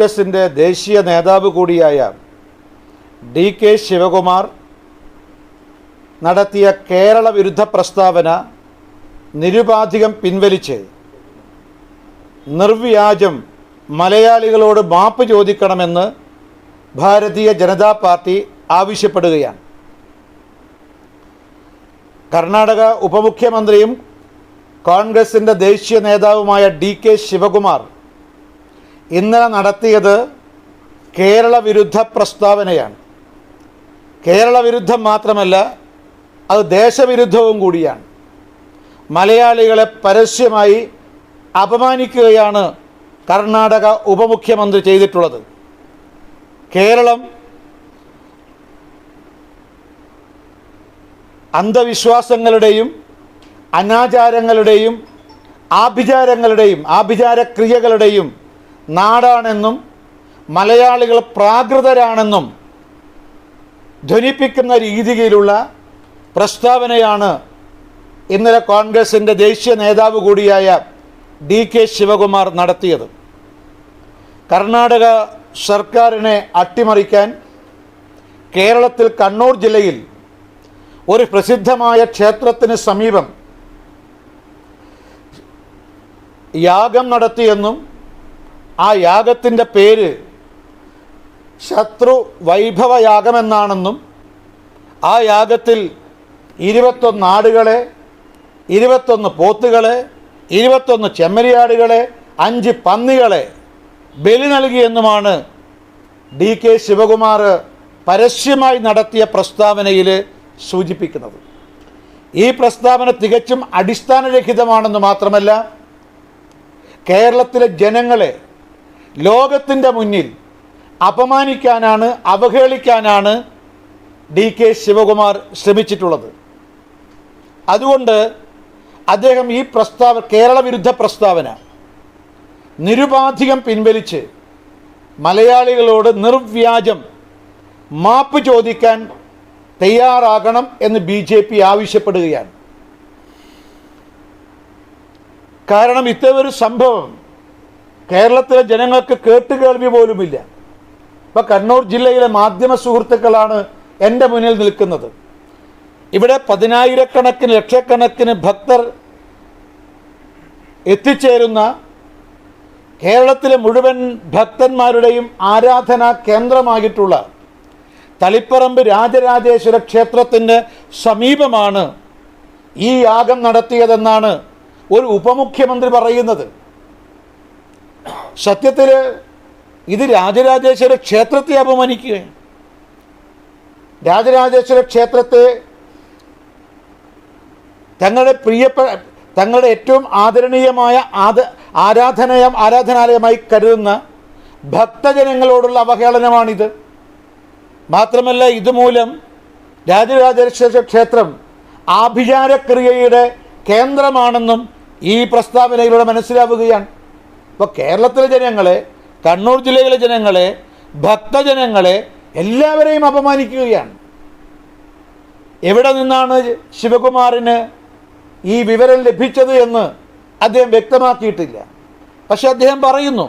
കോൺഗ്രസിൻ്റെ ദേശീയ നേതാവ് കൂടിയായ DK ശിവകുമാർ നടത്തിയ കേരള വിരുദ്ധ പ്രസ്താവന നിരുപാധികം പിൻവലിച്ച് നിർവ്യാജം മലയാളികളോട് മാപ്പ് ചോദിക്കണമെന്ന് ഭാരതീയ ജനതാ പാർട്ടി ആവശ്യപ്പെടുകയാണ്. കർണാടക ഉപമുഖ്യമന്ത്രിയും കോൺഗ്രസിൻ്റെ ദേശീയ നേതാവുമായ DK ശിവകുമാർ ഇന്നലെ നടത്തിയത് കേരള വിരുദ്ധ പ്രസ്താവനയാണ്. കേരള വിരുദ്ധം മാത്രമല്ല, അത് ദേശവിരുദ്ധവും കൂടിയാണ്. മലയാളികളെ പരസ്യമായി അപമാനിക്കുകയാണ് കർണാടക ഉപമുഖ്യമന്ത്രി ചെയ്തിട്ടുള്ളത്. കേരളം അന്ധവിശ്വാസങ്ങളുടെയും അനാചാരങ്ങളുടെയും ആഭിചാരക്രിയകളുടെയും നാടാണെന്നും മലയാളികൾ പ്രാകൃതരാണെന്നും ധ്വനിപ്പിക്കുന്ന രീതിയിലുള്ള പ്രസ്താവനയാണ് ഇന്നലെ കോൺഗ്രസിൻ്റെ ദേശീയ നേതാവ് കൂടിയായ DK ശിവകുമാർ നടത്തിയത്. കർണാടക സർക്കാരിനെ അട്ടിമറിക്കാൻ കേരളത്തിൽ കണ്ണൂർ ജില്ലയിൽ ഒരു പ്രസിദ്ധമായ ക്ഷേത്രത്തിന് സമീപം യാഗം നടത്തിയെന്നും ആ യാഗത്തിൻ്റെ പേര് ശത്രു വൈഭവ യാഗമെന്നാണെന്നും ആ യാഗത്തിൽ 21 ആടുകളെ, 21 പോത്തുകളെ, 21 ചെമ്മരിയാടുകളെ, 5 പന്നികളെ ബലി നൽകിയെന്നുമാണ് DK ശിവകുമാർ പരസ്യമായി നടത്തിയ പ്രസ്താവനയിൽ സൂചിപ്പിക്കുന്നത്. ഈ പ്രസ്താവന തികച്ചും അടിസ്ഥാനരഹിതമാണെന്ന് മാത്രമല്ല, കേരളത്തിലെ ജനങ്ങളെ ലോകത്തിൻ്റെ മുന്നിൽ അപമാനിക്കാനാണ്, അവഹേളിക്കാനാണ് DK ശിവകുമാർ ശ്രമിച്ചിട്ടുള്ളത്. അതുകൊണ്ട് അദ്ദേഹം ഈ കേരള വിരുദ്ധ പ്രസ്താവന നിരുപാധികം പിൻവലിച്ച് മലയാളികളോട് നിർവ്യാജം മാപ്പ് ചോദിക്കാൻ തയ്യാറാകണം എന്ന് BJP ആവശ്യപ്പെടുകയാണ്. കാരണം ഇത്തരമൊരു സംഭവം കേരളത്തിലെ ജനങ്ങൾക്ക് കേട്ടുകേൾവി പോലുമില്ല. ഇപ്പോൾ കണ്ണൂർ ജില്ലയിലെ മാധ്യമ സുഹൃത്തുക്കളാണ് എൻ്റെ മുന്നിൽ നിൽക്കുന്നത്. ഇവിടെ 10,000-കണക്കിന് ലക്ഷക്കണക്കിന് ഭക്തർ എത്തിച്ചേരുന്ന കേരളത്തിലെ മുഴുവൻ ഭക്തന്മാരുടെയും ആരാധനാ കേന്ദ്രമായിട്ടുള്ള തളിപ്പറമ്പ് രാജരാജേശ്വര ക്ഷേത്രത്തിൻ്റെ സമീപമാണ് ഈ യാഗം നടത്തിയതെന്നാണ് ഒരു ഉപമുഖ്യമന്ത്രി പറയുന്നത്. സത്യത്തിൽ ഇത് രാജരാജേശ്വര ക്ഷേത്രത്തെ അപമാനിക്കുകയാണ്. രാജരാജേശ്വര ക്ഷേത്രത്തെ തങ്ങളുടെ ഏറ്റവും ആദരണീയമായ ആരാധനാലയമായി കരുതുന്ന ഭക്തജനങ്ങളോടുള്ള അവഹേളനമാണിത്. മാത്രമല്ല, ഇതുമൂലം രാജരാജേശ്വര ക്ഷേത്രം ആഭിചാരക്രിയയുടെ കേന്ദ്രമാണെന്നും ഈ പ്രസ്താവനയിലൂടെ മനസ്സിലാവുകയാണ്. ഇപ്പോൾ കേരളത്തിലെ ജനങ്ങളെ, കണ്ണൂർ ജില്ലയിലെ ജനങ്ങളെ, ഭക്തജനങ്ങളെ എല്ലാവരെയും അപമാനിക്കുകയാണ്. എവിടെ നിന്നാണ് ശിവകുമാറിന് ഈ വിവരം ലഭിച്ചത് എന്ന് അദ്ദേഹം വ്യക്തമാക്കിയിട്ടില്ല. പക്ഷെ അദ്ദേഹം പറയുന്നു,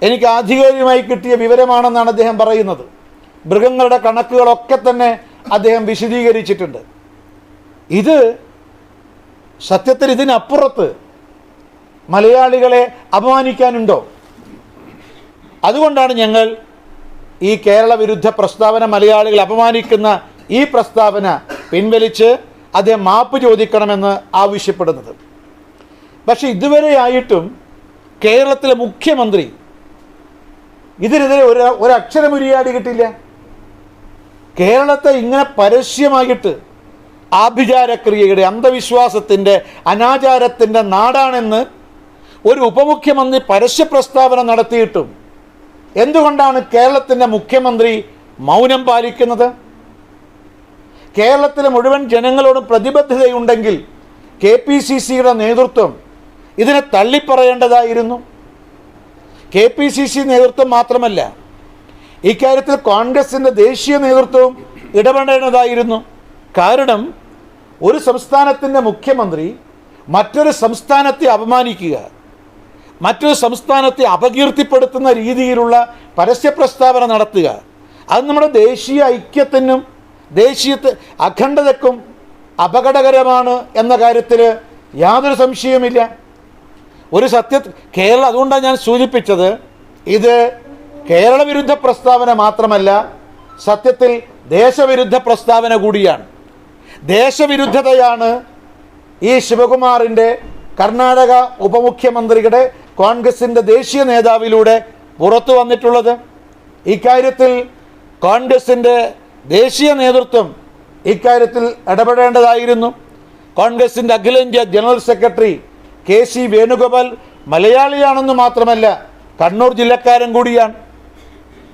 എനിക്ക് ആധികാരികമായി കിട്ടിയ വിവരമാണെന്നാണ് അദ്ദേഹം പറയുന്നത്. മൃഗങ്ങളുടെ കണക്കുകളൊക്കെ തന്നെ അദ്ദേഹം വിശദീകരിച്ചിട്ടുണ്ട്. ഇത് സത്യത്തിൽ ഇതിനപ്പുറത്ത് മലയാളികളെ അപമാനിക്കാനുണ്ടോ? അതുകൊണ്ടാണ് ഞങ്ങൾ ഈ കേരള വിരുദ്ധ പ്രസ്താവന, മലയാളികൾ അപമാനിക്കുന്ന ഈ പ്രസ്താവന പിൻവലിച്ച് അദ്ദേഹം മാപ്പ് ചോദിക്കണമെന്ന് ആവശ്യപ്പെടുന്നത്. പക്ഷെ ഇതുവരെയായിട്ടും കേരളത്തിലെ മുഖ്യമന്ത്രി ഇതിനെതിരെ ഒരക്ഷരം ഉരിയാടി കിട്ടില്ല. കേരളത്തെ ഇങ്ങനെ പരസ്യമായിട്ട് ആഭിചാരക്രിയയുടെ, അന്ധവിശ്വാസത്തിൻ്റെ, അനാചാരത്തിൻ്റെ നാടാണെന്ന് ഒരു ഉപമുഖ്യമന്ത്രി പരസ്യ പ്രസ്താവന നടത്തിയിട്ടും എന്തുകൊണ്ടാണ് കേരളത്തിൻ്റെ മുഖ്യമന്ത്രി മൗനം പാലിക്കുന്നത്? കേരളത്തിലെ മുഴുവൻ ജനങ്ങളോടും പ്രതിബദ്ധതയുണ്ടെങ്കിൽ KPCCയുടെ നേതൃത്വം ഇതിനെ തള്ളിപ്പറയേണ്ടതായിരുന്നു. KPCC നേതൃത്വം മാത്രമല്ല, ഇക്കാര്യത്തിൽ കോൺഗ്രസിൻ്റെ ദേശീയ നേതൃത്വവും ഇടപെടേണ്ടതായിരുന്നു. കാരണം ഒരു സംസ്ഥാനത്തിൻ്റെ മുഖ്യമന്ത്രി മറ്റൊരു സംസ്ഥാനത്തെ അപമാനിക്കുക, മറ്റൊരു സംസ്ഥാനത്തെ അപകീർത്തിപ്പെടുത്തുന്ന രീതിയിലുള്ള പരസ്യ പ്രസ്താവന നടത്തുക, അത് നമ്മുടെ ദേശീയ ഐക്യത്തിനും ദേശീയ അഖണ്ഡതയ്ക്കും അപകടകരമാണ് എന്ന കാര്യത്തിൽ യാതൊരു സംശയവുമില്ല. ഒരു കേരളം, അതുകൊണ്ടാണ് ഞാൻ സൂചിപ്പിച്ചത്, ഇത് കേരള വിരുദ്ധ പ്രസ്താവന മാത്രമല്ല, സത്യത്തിൽ ദേശവിരുദ്ധ പ്രസ്താവന കൂടിയാണ്. ദേശവിരുദ്ധതയാണ് ഈ ശിവകുമാറിൻ്റെ, കർണാടക ഉപമുഖ്യമന്ത്രിയുടെ, കോൺഗ്രസിൻ്റെ ദേശീയ നേതാവിലൂടെ പുറത്തു വന്നിട്ടുള്ളത്. ഇക്കാര്യത്തിൽ കോൺഗ്രസിൻ്റെ ദേശീയ നേതൃത്വം ഇക്കാര്യത്തിൽ ഇടപെടേണ്ടതായിരുന്നു. കോൺഗ്രസിൻ്റെ അഖിലേന്ത്യാ ജനറൽ സെക്രട്ടറി KC വേണുഗോപാൽ മലയാളിയാണെന്ന് മാത്രമല്ല, കണ്ണൂർ ജില്ലക്കാരൻ കൂടിയാണ്.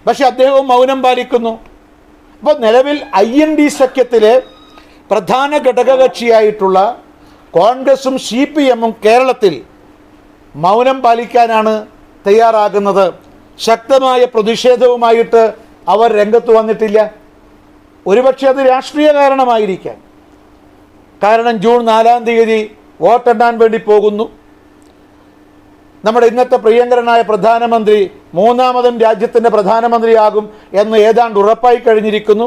പക്ഷെ അദ്ദേഹവും മൗനം പാലിക്കുന്നു. അപ്പോൾ നിലവിൽ IND സഖ്യത്തിലെ പ്രധാന ഘടകകക്ഷിയായിട്ടുള്ള കോൺഗ്രസും CPM-ഉം കേരളത്തിൽ മൗനം പാലിക്കാനാണ് തയ്യാറാകുന്നത്. ശക്തമായ പ്രതിഷേധവുമായിട്ട് അവർ രംഗത്ത് വന്നിട്ടില്ല. ഒരുപക്ഷെ അത് രാഷ്ട്രീയ കാരണമായിരിക്കാം. കാരണം ജൂൺ 4-ാം തീയതി വോട്ടെണ്ണാൻ വേണ്ടി പോകുന്നു. നമ്മുടെ ഇന്നത്തെ പ്രിയങ്കരനായ പ്രധാനമന്ത്രി മൂന്നാമതും രാജ്യത്തിൻ്റെ പ്രധാനമന്ത്രിയാകും എന്ന് ഏതാണ്ട് ഉറപ്പായി കഴിഞ്ഞിരിക്കുന്നു.